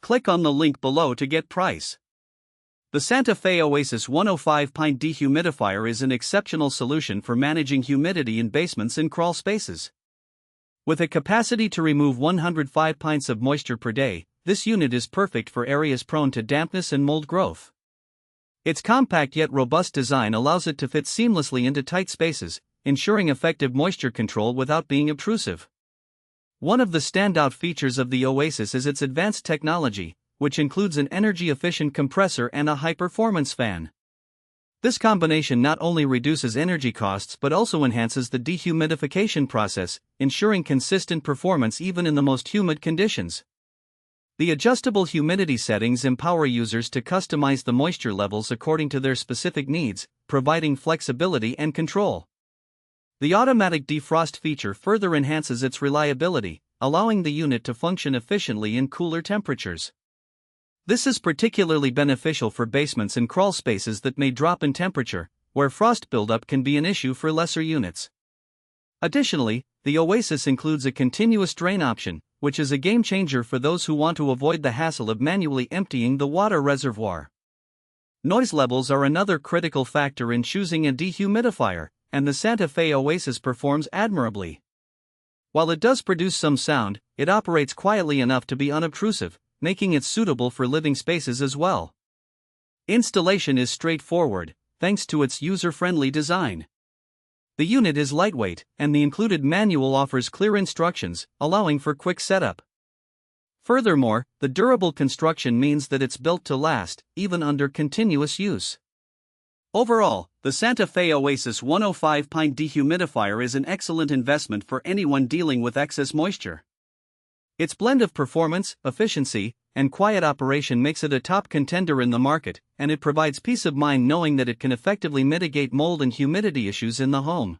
Click on the link below to get price. The Santa Fe Oasis 105 Pint Dehumidifier is an exceptional solution for managing humidity in basements and crawl spaces. With a capacity to remove 105 pints of moisture per day, this unit is perfect for areas prone to dampness and mold growth. Its compact yet robust design allows it to fit seamlessly into tight spaces, ensuring effective moisture control without being obtrusive. One of the standout features of the Oasis is its advanced technology, which includes an energy-efficient compressor and a high-performance fan. This combination not only reduces energy costs but also enhances the dehumidification process, ensuring consistent performance even in the most humid conditions. The adjustable humidity settings empower users to customize the moisture levels according to their specific needs, providing flexibility and control. The automatic defrost feature further enhances its reliability, allowing the unit to function efficiently in cooler temperatures. This is particularly beneficial for basements and crawl spaces that may drop in temperature, where frost buildup can be an issue for lesser units. Additionally, the Oasis includes a continuous drain option, which is a game changer for those who want to avoid the hassle of manually emptying the water reservoir. Noise levels are another critical factor in choosing a dehumidifier, and the Santa Fe Oasis performs admirably. While it does produce some sound, it operates quietly enough to be unobtrusive, making it suitable for living spaces as well. Installation is straightforward, thanks to its user-friendly design. The unit is lightweight, and the included manual offers clear instructions, allowing for quick setup. Furthermore, the durable construction means that it's built to last, even under continuous use. Overall, the Santa Fe Oasis 105 Pint Dehumidifier is an excellent investment for anyone dealing with excess moisture. Its blend of performance, efficiency, and quiet operation makes it a top contender in the market, and it provides peace of mind knowing that it can effectively mitigate mold and humidity issues in the home.